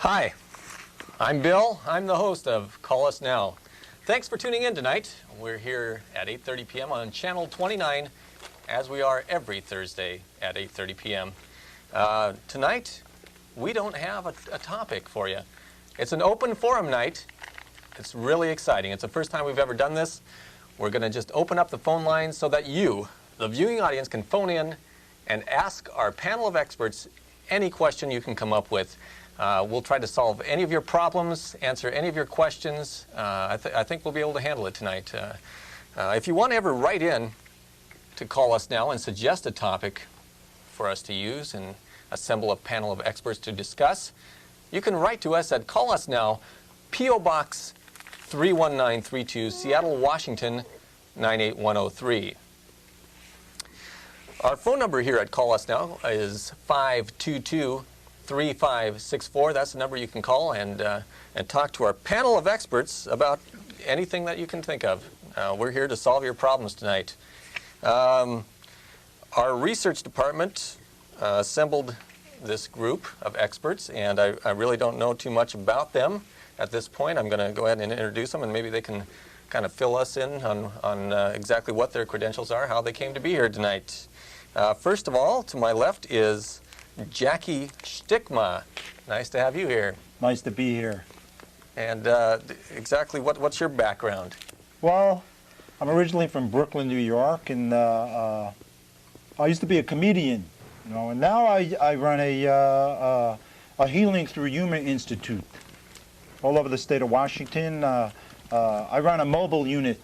Hi, I'm Bill. I'm the host of Call Us Now. Thanks for tuning in tonight. We're here at 8:30 p.m. on Channel 29, as we are every Thursday at 8:30 p.m. Tonight, we don't have a topic for you. It's an open forum night. It's really exciting. It's the first time we've ever done this. We're going to just open up the phone lines so that you, the viewing audience, can phone in and ask our panel of experts any question you can come up with. We'll try to solve any of your problems, answer any of your questions. I think we'll be able to handle it tonight. If you want to ever write in to Call Us Now and suggest a topic for us to use and assemble a panel of experts to discuss, you can write to us at Call Us Now, P.O. Box 31932, Seattle, Washington 98103. Our phone number here at Call Us Now is 522-3564. That's the number you can call and talk to our panel of experts about anything that you can think of. We're here to solve your problems tonight. Our research department assembled this group of experts, and I really don't know too much about them at this point. I'm going to go ahead and introduce them, and maybe they can kind of fill us in on exactly what their credentials are, how they came to be here tonight. First of all, to my left is Jackie Stickma. Nice to have you here. Nice to be here. And exactly what's your background? Well, I'm originally from Brooklyn, New York, and I used to be a comedian, and now I run a Healing Through Humor Institute all over the state of Washington. I run a mobile unit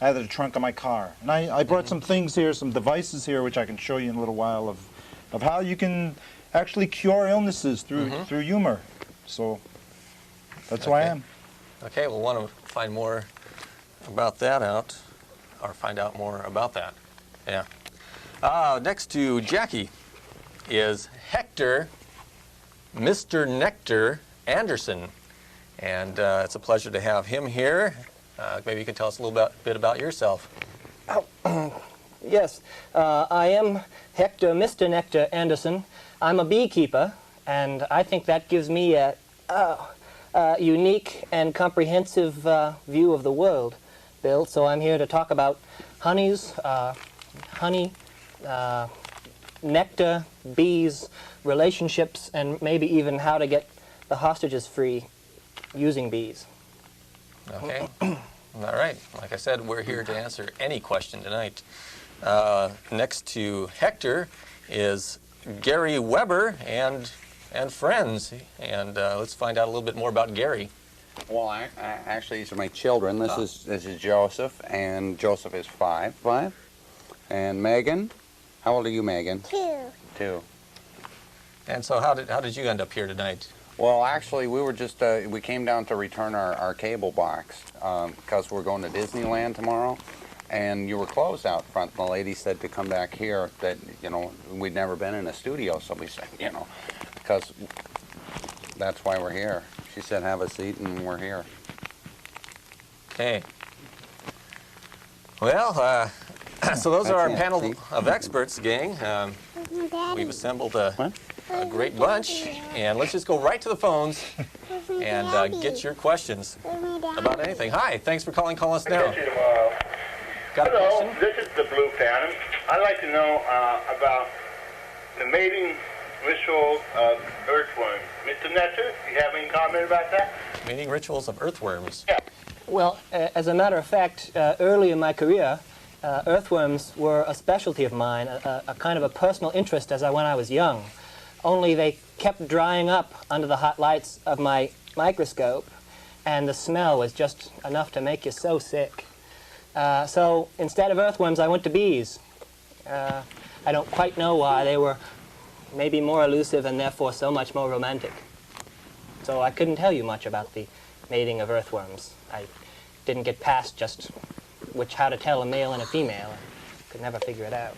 out of the trunk of my car. And I brought some things here, some devices here, which I can show you in a little while, of how you can actually cure illnesses through humor. So that's who I am. Okay, we'll want to find more about that out, or find out more about that. Yeah. Next to Jackie is Hector, Mr. Nectar Anderson. And it's a pleasure to have him here. Maybe you can tell us a little bit about yourself. Yes, I am Hector, Mr. Nectar Anderson. I'm a beekeeper, and I think that gives me a unique and comprehensive view of the world, Bill. So I'm here to talk about honey, nectar, bees, relationships, and maybe even how to get the hostages free using bees. Okay. All right. Like I said, we're here to answer any question tonight. Next to Hector is Gary Weber and friends. And let's find out a little bit more about Gary. Well, actually, these are my children. This is Joseph, and Joseph is five. And Megan, how old are you, Megan? 2. And so how did you end up here tonight? Well, actually, we were just, we came down to return our cable box because we're going to Disneyland tomorrow, and you were closed out front. The lady said to come back here that, we'd never been in a studio, so we said, because that's why we're here. She said, have a seat, and we're here. Okay. Well, so those are our panel of experts, gang. We've assembled a great bunch, and let's just go right to the phones and get your questions about anything. Hi, thanks for calling Call Us Now. Got a question? Hello, this is the Blue Phantom. I'd like to know about the mating rituals of earthworms. Mr. Netzer, do you have any comment about that? Mating rituals of earthworms? Yeah. Well, as a matter of fact, early in my career, earthworms were a specialty of mine, a kind of a personal interest when I was young. Only they kept drying up under the hot lights of my microscope, and the smell was just enough to make you so sick. So instead of earthworms, I went to bees. I don't quite know why. They were maybe more elusive and therefore so much more romantic. So I couldn't tell you much about the mating of earthworms. I didn't get past just how to tell a male and a female. I could never figure it out.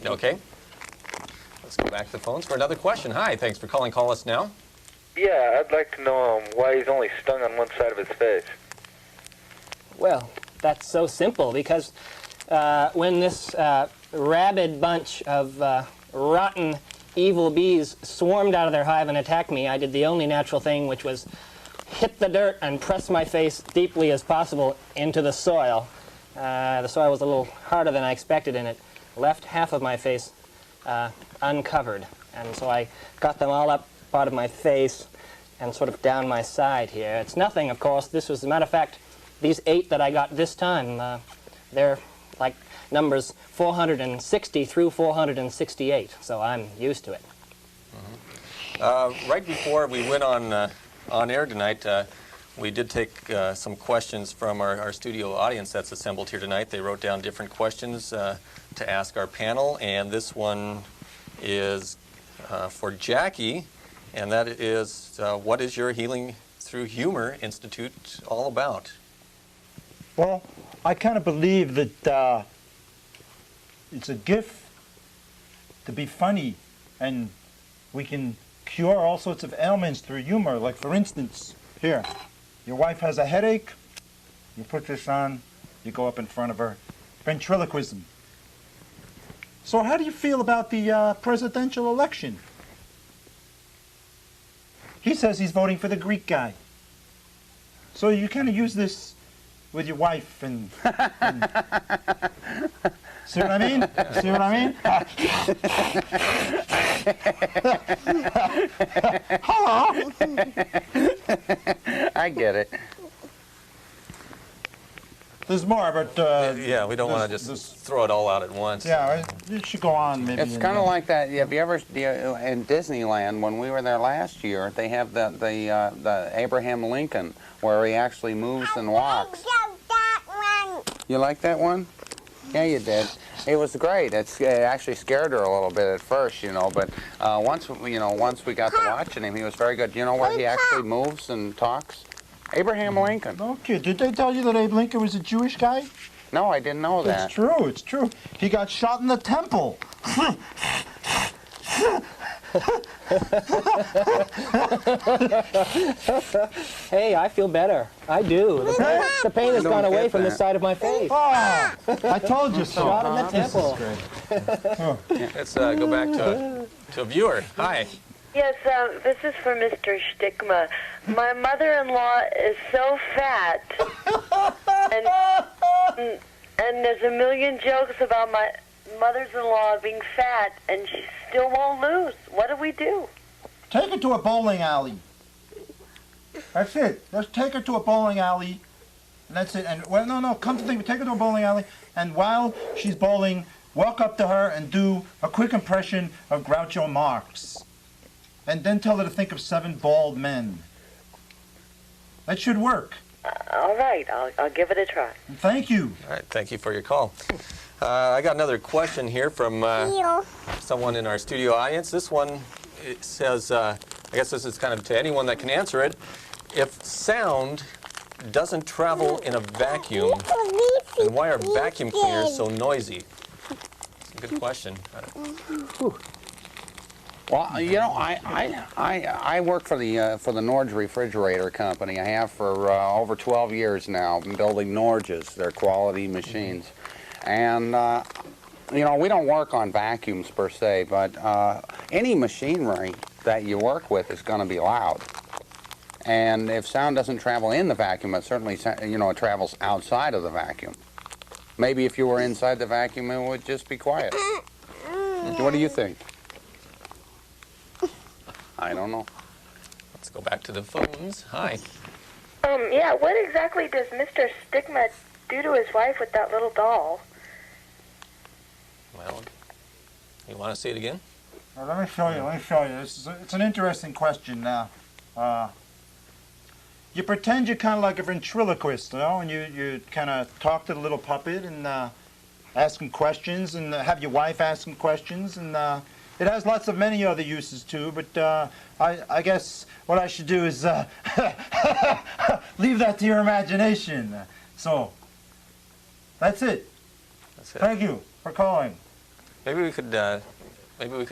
Okay. Let's go back to the phones for another question. Hi, thanks for calling Call Us Now. Yeah, I'd like to know why he's only stung on one side of his face. Well, that's so simple, because when this rabid bunch of rotten evil bees swarmed out of their hive and attacked me, I did the only natural thing, which was hit the dirt and press my face deeply as possible into the soil. The soil was a little harder than I expected, and it left half of my face uncovered. And so I got them all up out of my face and sort of down my side here. It's nothing, of course. This was, as a matter of fact, these 8 that I got this time, they're like numbers 460 through 468, so I'm used to it. Right before we went on air tonight, we did take some questions from our studio audience that's assembled here tonight. They wrote down different questions to ask our panel, and this one is for Jackie, and that is, what is your Healing Through Humor Institute all about? Well, I kind of believe that it's a gift to be funny, and we can cure all sorts of ailments through humor. Like, for instance, here, your wife has a headache, you put this on, you go up in front of her. Ventriloquism. So how do you feel about the presidential election? He says he's voting for the Greek guy. So you kind of use this with your wife and see what I mean? See what I mean? Hello. I get it. There's more, but Yeah, we don't want to just throw it all out at once. yeah, it should go on maybe. It's kind of like that. Have you ever in Disneyland when we were there last year? They have the Abraham Lincoln where he actually moves and walks. You like that one? Yeah, you did. It was great. It actually scared her a little bit at first, you know. But once we got to watching him, he was very good. You know where he actually moves and talks? Abraham Lincoln. Okay, did they tell you that Abe Lincoln was a Jewish guy? No, I didn't know that. It's true, it's true. He got shot in the temple. Hey, I feel better. I do. The pain has don't gone away get from the that. side of my face. Ah, I told you so. Shot in the temple. Let's go back to a viewer. Hi. Yes, this is for Mr. Stigma. My mother-in-law is so fat, and there's a million jokes about my mother-in-law being fat, and she still won't lose. What do we do? Take her to a bowling alley. That's it. Let's take her to a bowling alley. And that's it. And well, no, come to think of it, take her to a bowling alley, and while she's bowling, walk up to her and do a quick impression of Groucho Marx. And then tell her to think of 7 bald men. That should work. All right, I'll give it a try. Thank you. All right, thank you for your call. I got another question here from someone in our studio audience. This one, it says, I guess this is kind of to anyone that can answer it. If sound doesn't travel in a vacuum, then why are vacuum cleaners so noisy? It's a good question. Well, you know, I work for the Norge refrigerator company. I have for over 12 years now. I'm building Norges, their quality machines, and you know, we don't work on vacuums per se, but any machinery that you work with is going to be loud. And if sound doesn't travel in the vacuum, it certainly, you know, it travels outside of the vacuum. Maybe if you were inside the vacuum, it would just be quiet. What do you think? I don't know. Let's go back to the phones. Hi. Yeah, what exactly does Mr. Stigma do to his wife with that little doll? Well, you want to see it again? Well, let me show you. It's an interesting question now. You pretend you're kind of like a ventriloquist, you know, and you kind of talk to the little puppet and ask him questions, and have your wife ask him questions, and it has lots of many other uses too, but I guess what I should do is leave that to your imagination. So, that's it. That's it. Thank you for calling. Maybe we could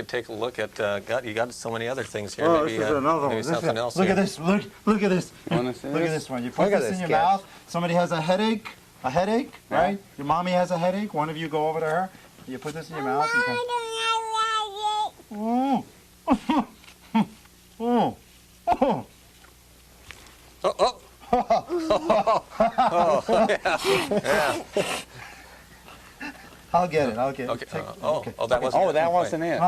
take a look at. You got so many other things here. Oh, maybe, this is another maybe one. something else. Look here. at this. Look at this. You wanna see Look at this? this one. You put Look at this in this, your kids. mouth. Somebody has a headache, Yeah. right? Your mommy has a headache. One of you go over to her. You put this in your mouth. You can... Oh. Oh. Oh. Oh, oh. Oh, yeah. I'll get it. I'll get it. Okay. Take- Oh, oh, that wasn't Oh, it. that Okay. wasn't it.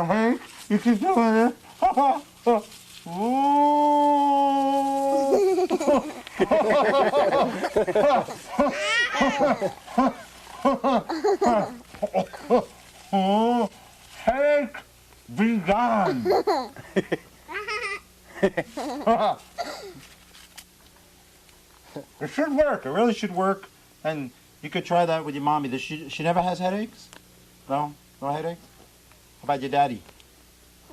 Hey, you keep doing it. Headache, be gone. It should work. It really should work. And you could try that with your mommy. Does she never has headaches? No? No headaches? How about your daddy?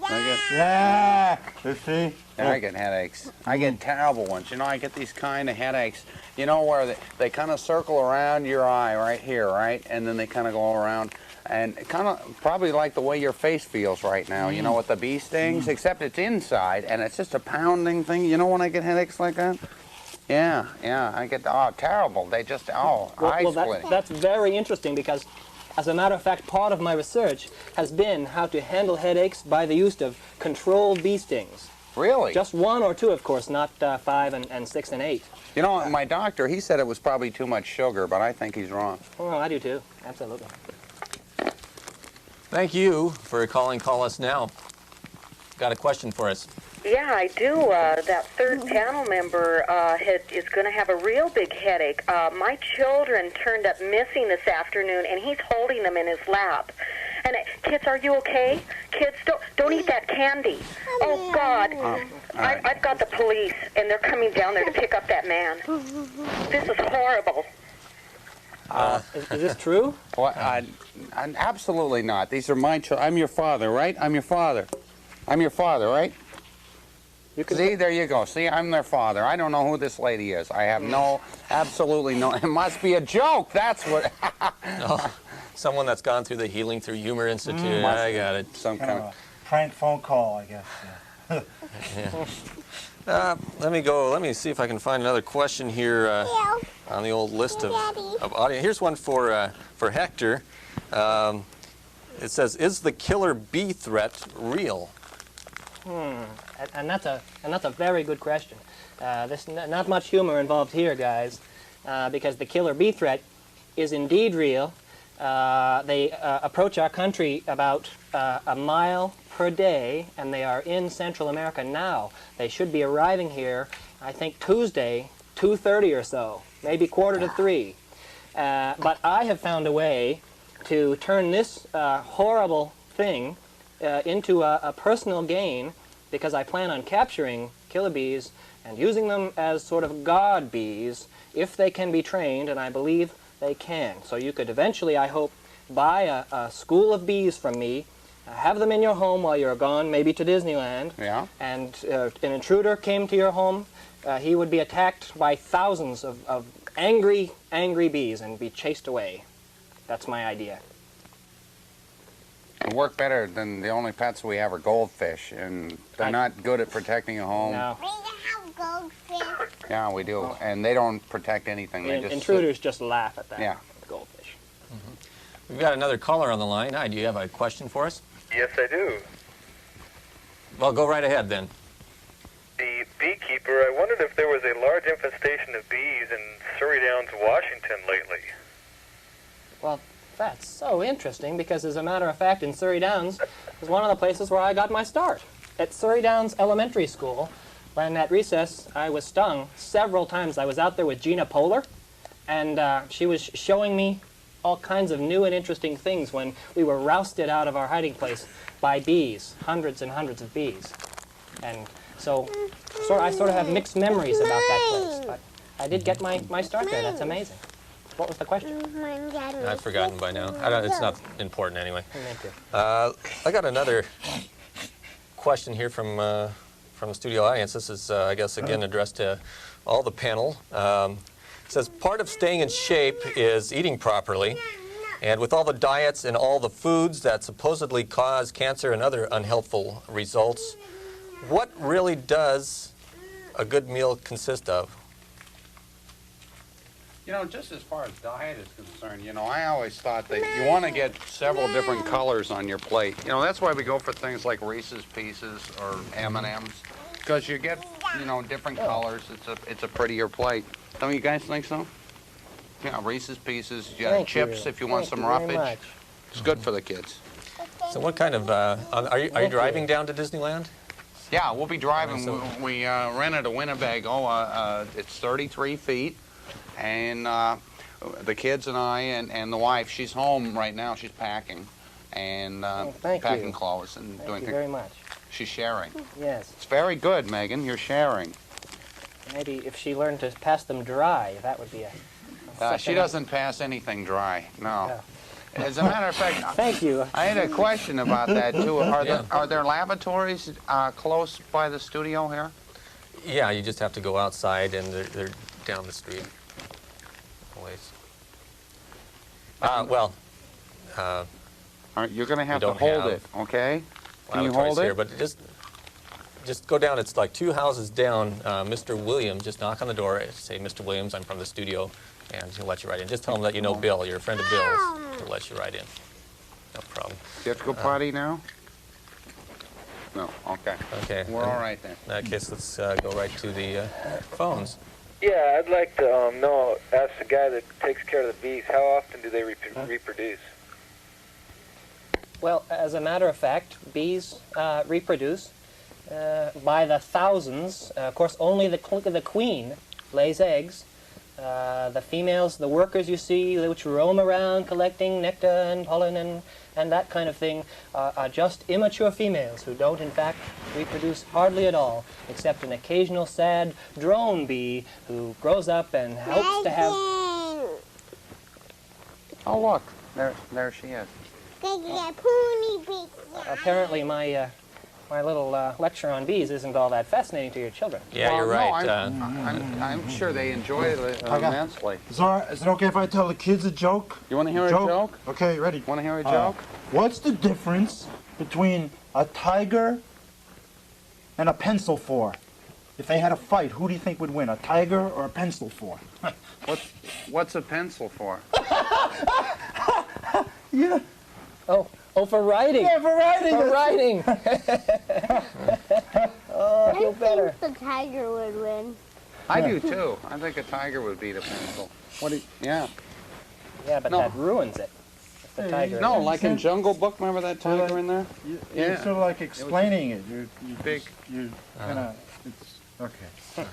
Yeah. You see? Yeah, I get headaches. I get terrible ones. You know, I get these kind of headaches, you know, where they kind of circle around your eye right here, right? And then they kind of go around. And kind of probably like the way your face feels right now, you know, with the bee stings, except it's inside and it's just a pounding thing. You know when I get headaches like that? Yeah, I get, oh, terrible. They just, eye splitting. That's very interesting because, as a matter of fact, part of my research has been how to handle headaches by the use of controlled bee stings. Really? Just 1 or 2, of course, not 5 and 6 and 8. You know, my doctor, he said it was probably too much sugar, but I think he's wrong. Oh, I do too. Absolutely. Thank you for calling Call Us Now. Got a question for us. Yeah, I do. That third panel member is going to have a real big headache. My children turned up missing this afternoon, and he's holding them in his lap. And kids, are you okay? Kids, don't eat that candy. Oh God, I've got the police, and they're coming down there to pick up that man. This is horrible. Is this true? Well, absolutely not. These are my children. I'm your father, right? I'm your father. I'm your father, right? You can See, there you go. See, I'm their father. I don't know who this lady is. I have absolutely no. It must be a joke. That's what. Oh, someone that's gone through the Healing Through Humor Institute. I got it. Some Kind of a prank phone call, I guess. Let me go. Let me see if I can find another question here on the old list of audio. Here's one for Hector. It says, "Is the killer bee threat real?" And that's a very good question. There's not much humor involved here, guys, because the killer bee threat is indeed real. They approach our country about a mile per day, and they are in Central America now. They should be arriving here, I think, Tuesday, 2:30 or so, maybe 2:45. But I have found a way to turn this horrible thing into a personal gain, because I plan on capturing killer bees and using them as sort of guard bees if they can be trained, and I believe they can. So you could eventually, I hope, buy a school of bees from me, have them in your home while you're gone, maybe to Disneyland, and an intruder came to your home, he would be attacked by thousands of angry bees and be chased away. That's my idea. It work better than the only pets we have are goldfish, and they're not good at protecting a home. No. We have goldfish. Yeah, we do, and they don't protect anything. They just Intruders just laugh at that. Yeah. Goldfish. We've got another caller on the line. Hi, do you have a question for us? Yes, I do. Well, go right ahead then. The beekeeper, I wondered if there was a large infestation of bees in Surrey Downs, Washington lately. Well, that's so interesting, because as a matter of fact, in Surrey Downs is one of the places where I got my start. At Surrey Downs Elementary School, when at recess I was stung several times. I was out there with Gina Poehler, and she was showing me all kinds of new and interesting things when we were rousted out of our hiding place by bees, hundreds and hundreds of bees. And so I sort of have mixed memories about that place, but I did get my start there. That's amazing. What was the question? I've forgotten by now. It's not important anyway. Thank you. I got another question here from the studio audience. This is, I guess, again addressed to all the panel. It says, part of staying in shape is eating properly. And with all the diets and all the foods that supposedly cause cancer and other unhealthful results, what really does a good meal consist of? You know, just as far as diet is concerned, you know, I always thought that you want to get several different colors on your plate. You know, that's why we go for things like Reese's Pieces or M&Ms, because you get, you know, different colors. It's a prettier plate. Don't you guys think so? Yeah, Reese's Pieces. You got Thank chips you. if you want Thank some you very roughage. much. It's good for the kids. So what kind of, are you driving down to Disneyland? Yeah, we'll be driving. So- We rented a Winnebago. It's 33 feet. And the kids and I and the wife, she's home right now. She's packing and thank packing you. clothes and Thank doing you things. very much. She's sharing. Yes. It's very good, Megan. You're sharing. Maybe if she learned to pass them dry, that would be a She doesn't pass anything dry. No. Yeah. As a matter of fact, Thank you. I had a question about that too. Yeah. Are there lavatories close by the studio here? Yeah, you just have to go outside and they're down the street. Always. Well, All right, you're going to have to don't hold have it, okay? Can you lavatories hold here, it? but just go down. It's like 2 houses down. Mr. Williams, just knock on the door. Say, Mr. Williams, I'm from the studio, and he'll let you right in. Just tell him that you know Bill. You're a friend of Bill's. He'll let you right in. No problem. Do you have to go potty now? No. Okay. Okay. We're all right then. In that case, let's go right to the phones. Yeah, I'd like to ask the guy that takes care of the bees, how often do they reproduce? Well, as a matter of fact, bees reproduce by the thousands. Of course, only the queen lays eggs. The females, the workers you see, which roam around collecting nectar and pollen and that kind of thing, are just immature females who don't, in fact, reproduce hardly at all, except an occasional sad drone bee who grows up and hopes to have... Oh, look. There she is. Apparently, my little lecture on bees isn't all that fascinating to your children. Yeah, Well, you're right. No, I'm sure they enjoy it immensely. Is it okay if I tell the kids a joke? You want to hear a joke? Okay, ready. Want to hear a joke? What's the difference between a tiger and a pencil four? If they had a fight, who do you think would win, a tiger or a pencil four? What's a pencil for? Yeah. Oh, for writing. Yeah, for writing. For writing. Oh, I feel better. The tiger would win. I do too. I think a tiger would beat a pencil. Yeah. Yeah, but No. that ruins it. If the tiger. No, like in Jungle Book, remember that tiger in there? You're Yeah. sort of like explaining it. You're Big. You're kind of. It's okay.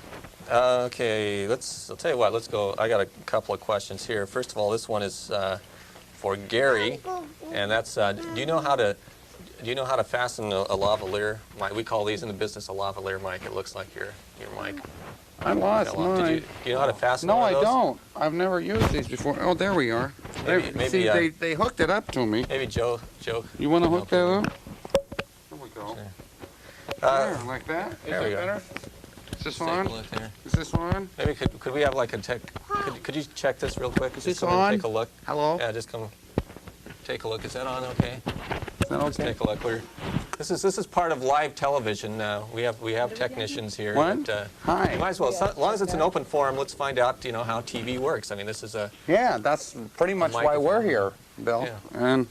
Okay, I'll tell you what, let's go. I got a couple of questions here. First of all, this one is for Gary, and that's, do you know how to fasten a lavalier mic? We call these in the business a lavalier mic. It looks like your mic. I lost mine. Do you know how to fasten No, one I of those? don't. I've never used these before. Oh, there we are. Maybe, See, they hooked it up to me. Maybe Joe. You want to hook that up? There we go. Uh, There, like that? Is there we that go. better? Is this Take a on? look here. Is this on? Maybe could we have like a tech? Could you check this real quick? Is Just this come in and on? take a look. Hello? Yeah, just come. Take a look. Is that on? Okay. Is that Just okay? take a look. This is part of live television. We have technicians here. What? That, Hi. you might as well. As long as it's an open forum, let's find out. How TV works. I mean, this is a. Yeah, that's pretty much why we're microphone. here, Bill. Yeah. And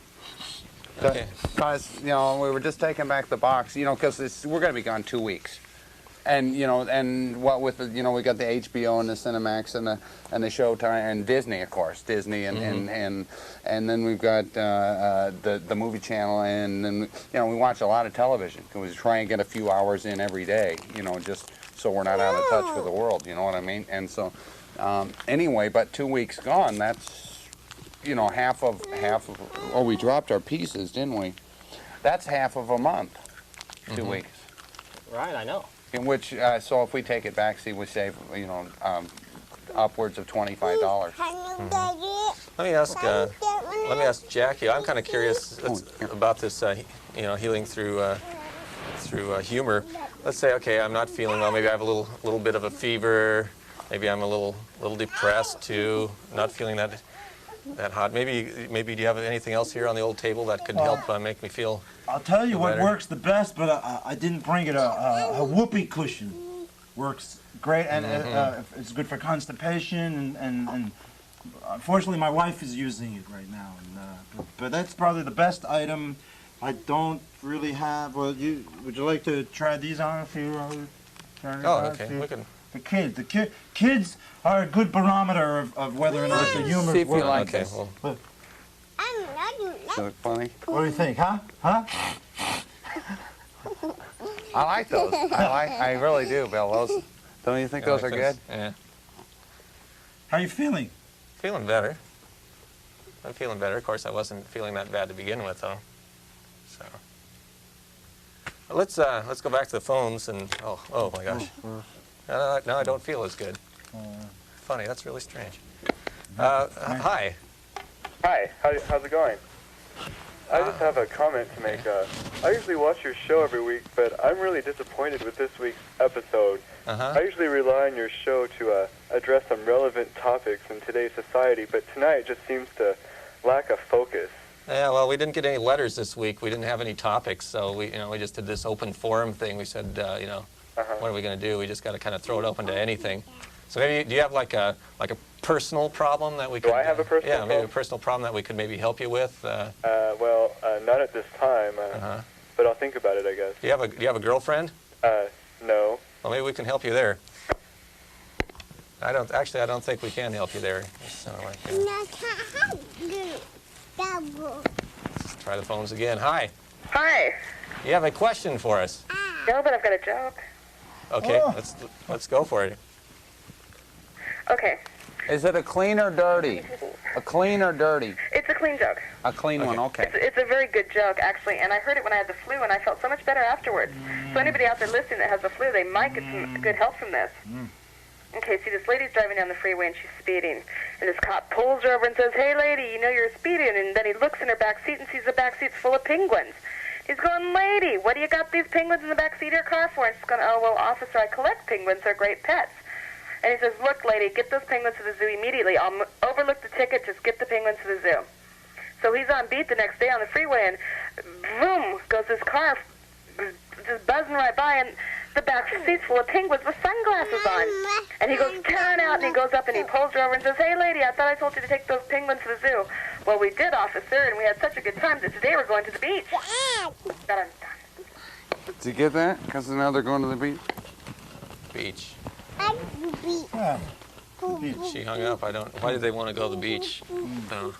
Okay. because we were just taking back the box, because we're going to be gone 2 weeks. And and what with we got the HBO and the Cinemax and the Showtime and Disney, of course, Disney and then we've got the movie channel, and then we watch a lot of television. We try and get a few hours in every day, just so we're not out of touch with the world. You know what I mean? And so anyway, but 2 weeks gone. That's half of. Oh, we dropped our pieces, didn't we? That's half of a month. 2 weeks. Right, I know. In which, so if we take it back, see, we save, upwards of $25. Let me ask Jackie. I'm kind of curious about this, healing through humor. Let's say, okay, I'm not feeling well. Maybe I have a little bit of a fever. Maybe I'm a little depressed too. Not feeling that hot. Maybe do you have anything else here on the old table that could help make me feel? I'll tell you what better? works the best, but I didn't bring it. A whoopee cushion works great, and it's good for constipation and Unfortunately, my wife is using it right now, and but that's probably the best item. I don't really have. Well, would you like to try these on if you? Oh, okay. We can. The kids are a good barometer of whether or not the humor. See if you like Okay. this. Well, Does it look funny? What do you think, huh? Huh? I like those. I really do, Bill. Those, don't you think I those like are this. good? Yeah. How you feeling? Feeling better. I'm feeling better. Of course, I wasn't feeling that bad to begin with, though. So well, let's go back to the phones and oh my gosh. Now I don't feel as good. Funny. That's really strange. Hi. Hi, how's it going? I just have a comment to make. I usually watch your show every week, but I'm really disappointed with this week's episode. I usually rely on your show to address some relevant topics in today's society, but tonight it just seems to lack a focus. Yeah, well, we didn't get any letters this week. We didn't have any topics, so we just did this open forum thing. We said, what are we going to do? We just got to kind of throw it open to anything. So maybe, do you have like a personal problem that we could? Do I have a personal problem? Yeah, maybe a personal problem that we could maybe help you with. Well, not at this time, but I'll think about it, I guess. Do you have a girlfriend? No. Well, maybe we can help you there. I don't think we can help you there. So, let's try the phones again. Hi. Hi. You have a question for us? No, but I've got a joke. Okay, let's go for it. Okay. Is it a clean or dirty? A clean or dirty? It's a clean joke. A clean one, okay. It's a very good joke, actually, and I heard it when I had the flu, and I felt so much better afterwards. So anybody out there listening that has the flu, they might get some good help from this. Okay, see, this lady's driving down the freeway, and she's speeding. And this cop pulls her over and says, "Hey, lady, you know you're speeding." And then he looks in her back seat and sees the back seat's full of penguins. He's going, "Lady, what do you got these penguins in the back seat of your car for?" And she's going, "Oh, well, officer, I collect penguins. They're great pets." And he says, "Look, lady, get those penguins to the zoo immediately. I'll overlook the ticket. Just get the penguins to the zoo." So he's on beat the next day on the freeway, and boom goes this car just buzzing right by, and the back seat's full of penguins with sunglasses on. And he goes, "Turn out," and he goes up and he pulls her over and says, "Hey, lady, I thought I told you to take those penguins to the zoo." "Well, we did, officer, and we had such a good time that today we're going to the beach." Did you get that? Because now they're going to the beach? Beach. Yeah. She hung up. Why did they want to go to the beach? No.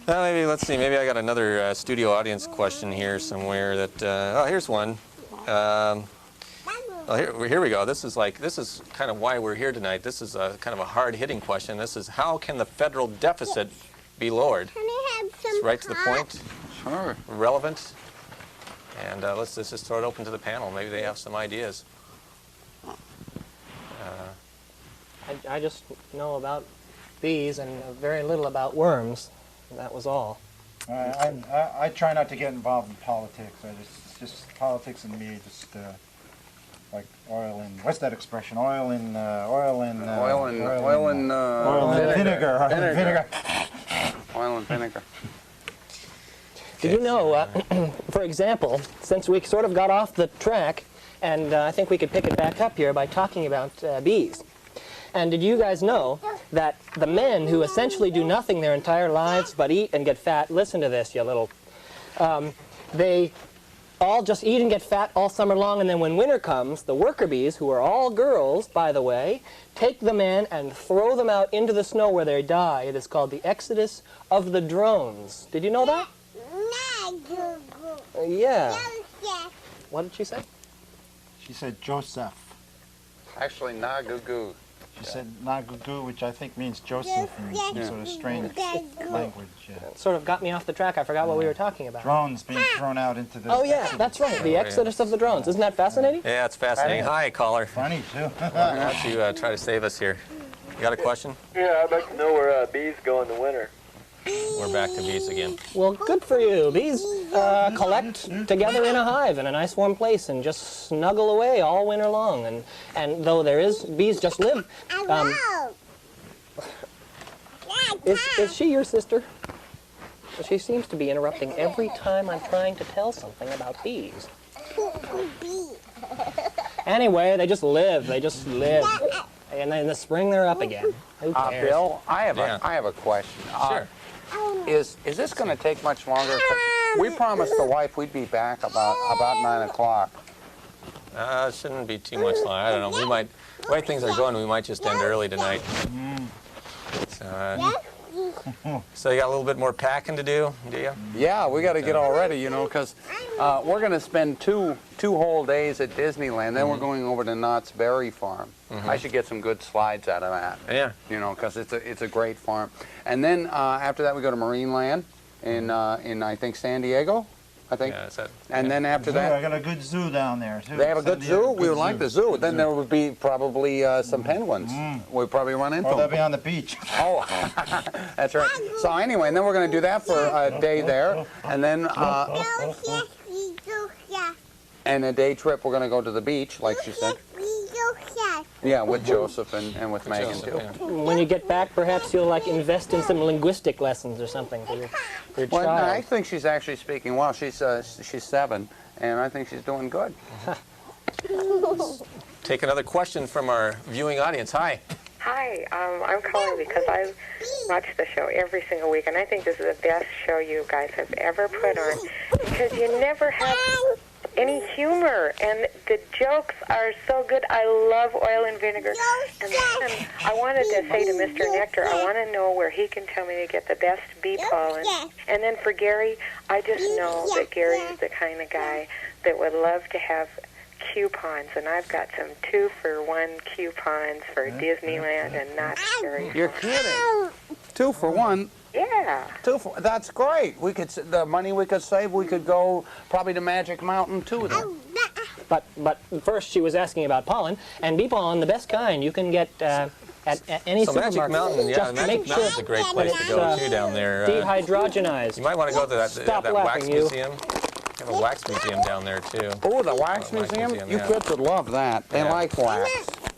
Well, maybe, let's see, maybe I got another studio audience question here somewhere that, here's one. Well, here we go. This is kind of why we're here tonight. This is kind of a hard-hitting question. This is, how can the federal deficit be lowered? It's right to the point. Sure. Relevant. And let's just throw it open to the panel. Maybe they have some ideas. I just know about bees and very little about worms. That was all. I try not to get involved in politics. It's just politics and me, just like oil and what's that expression? Oil and vinegar. Oil and vinegar. Did you know, for example, since we sort of got off the track, and I think we could pick it back up here by talking about bees. And did you guys know that the men who essentially do nothing their entire lives but eat and get fat, listen to this, you little, they all just eat and get fat all summer long, and then when winter comes, the worker bees, who are all girls, by the way, take the men and throw them out into the snow where they die. It is called the exodus of the drones. Did you know that? Yeah. What did she say? She said Joseph. Actually, na-goo-goo. She said Nagugu, which I think means Joseph in some sort of strange language. It sort of got me off the track. I forgot what we were talking about. Drones being thrown out into the... Oh, yeah, that's right. The exodus of the drones. Isn't that fascinating? Yeah, it's fascinating. Hi, caller. Funny, too. Why don't you try to save us here? You got a question? Yeah, I'd like to know where bees go in the winter. We're back to bees again. Well, good for you. Bees collect together in a hive in a nice warm place and just snuggle away all winter long. And though bees just live. Is she your sister? She seems to be interrupting every time I'm trying to tell something about bees. Anyway, they just live. They just live. And then in the spring they're up again. Who cares? Bill, I have Yeah. a question. Sure. Is this going to take much longer? 'Cause we promised the wife we'd be back about 9 o'clock. It shouldn't be too much long. I don't know. We might, the way things are going, we might just end early tonight. So you got a little bit more packing to do you? Yeah, we got to get all ready, you know, because we're going to spend two whole days at Disneyland. Then we're going over to Knott's Berry Farm. I should get some good slides out of that. Yeah. You know, because it's a great farm. And then after that, we go to Marineland in I think San Diego. I think. Yeah, that's it. And then after Zoo, I that, got a good zoo down there too. they have a good San Diego, zoo. We would like the zoo. Then there would be probably some penguins. We'd probably run into Or they'll them. be on the beach. Oh, that's right. So anyway, and then we're going to do that for a day there, and then and a day trip we're going to go to the beach, like she said. Yeah, with Joseph and with Megan Joseph, too. yeah. When you get back, perhaps you'll like invest in some linguistic lessons or something for your Well, no, I child. think she's actually speaking well. She's 7, and I think she's doing good. Take another question from our viewing audience. Hi. Hi, I'm calling because I watch the show every single week, and I think this is the best show you guys have ever put on because you never have any humor, and the jokes are so good. I love oil and vinegar. And then I wanted to say to Mr. Nectar, I want to know where he can tell me to get the best bee pollen. And then for Gary, I just know that Gary is the kind of guy that would love to have coupons, and I've got some 2-for-1 coupons for Disneyland and Knott's Berry. You're kidding. 2 for 1. Yeah. That's great. We could the money we could save. We could go probably to Magic Mountain too. Then. But first she was asking about pollen, and bee pollen, the best kind you can get at any So supermarket. Magic Mountain, yeah, Just Magic make Mountain's sure a great place to go too down there. dehydrogenized. You might want to go to that Stop wax laughing, you. museum. They have a wax museum down there too. Oh, the wax Wax museum? museum, You yeah. kids would love that. They Yeah. like wax.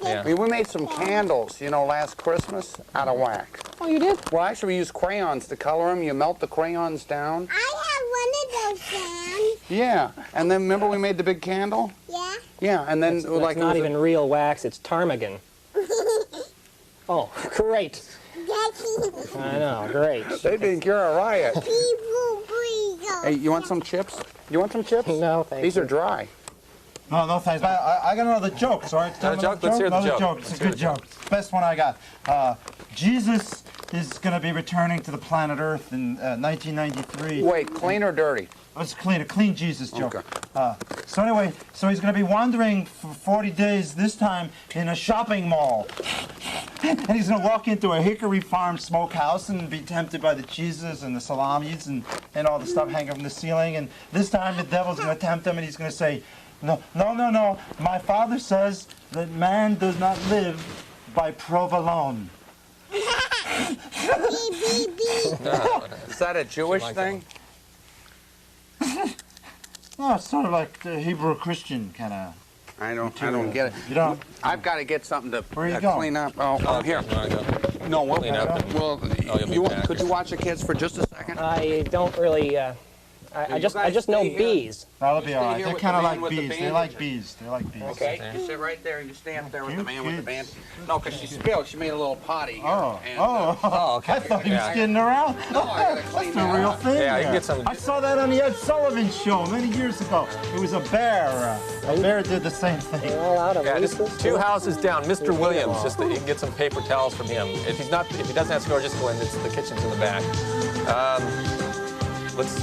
Yeah. I mean, we made some candles, you know, last Christmas out of wax. Oh, you did? Well, actually, we used crayons to color them. You melt the crayons down. I have one of those fans. Yeah. And then remember we made the big candle? Yeah. Yeah. And then That's like not even real wax, it's ptarmigan. Oh, great. I know, great. they think you're a riot. People breathe. Hey, you want some chips? You want some chips? No, thank These you. are dry. No, thanks. I got another joke. Sorry. Another joke? Let's hear the Another joke. It's Let's a hear good the joke. joke. It's the best one I got. Jesus is going to be returning to the planet Earth in 1993. Wait, clean or dirty? It's a clean Jesus joke. Okay. So anyway, he's going to be wandering for 40 days, this time in a shopping mall. And he's going to walk into a Hickory Farm smokehouse and be tempted by the cheeses and the salamis and all the stuff hanging from the ceiling. And this time the devil's going to tempt him, and he's going to say, no. My father says that man does not live by provolone. Is that a Jewish like thing? No, it's sort of like the Hebrew Christian kind of. I don't get it. You don't. I've got to get something to Where you going? clean up. Oh, here. You want to go? No, we'll, Clean up and- well, you'll be back. could you watch the kids for just a second? I don't really, I just know stay here. bees. That'll be all right. here They with kind the of man like with the bees. They bandage. like bees. They like bees. Okay, you sit right there. You stay up there with the man with the band. No, because she spilled. She made a little potty here. Oh, and, Oh, okay. I thought he was Yeah. kidding around. No, I gotta That's clean the that real up. thing. Yeah, you can there. get some- I saw that on the Ed Sullivan show many years ago. It was a bear. A bear did the same thing. They're all out of Yeah, just leases. 2 houses down, Mr. Williams. Just you can get some paper towels from him. If he doesn't have to go, just go in. The kitchen's in the back. Let's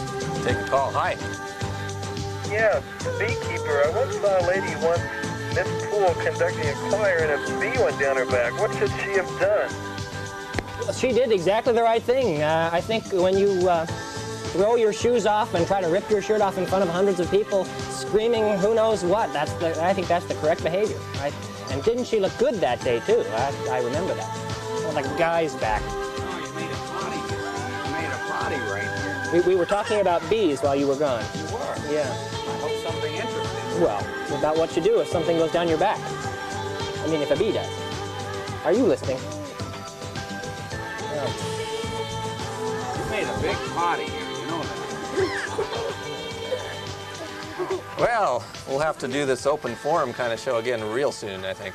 take a call. Hi. Yeah, beekeeper. I once saw a lady once, Miss Poole, conducting a choir and a bee went down her back. What should she have done? She did exactly the right thing. I think when you throw your shoes off and try to rip your shirt off in front of hundreds of people, screaming who knows what, I think that's the correct behavior. Right? And didn't she look good that day, too? I remember that. Well, the guy's back. Oh, you made a potty. You made a potty right here. We were talking about bees while you were gone. You were. Yeah. I hope something interesting. Well, about what you do if something goes down your back. I mean, if a bee does. Are you listening? You made a big potty here. You know that. Well, we'll have to do this open forum kind of show again real soon, I think.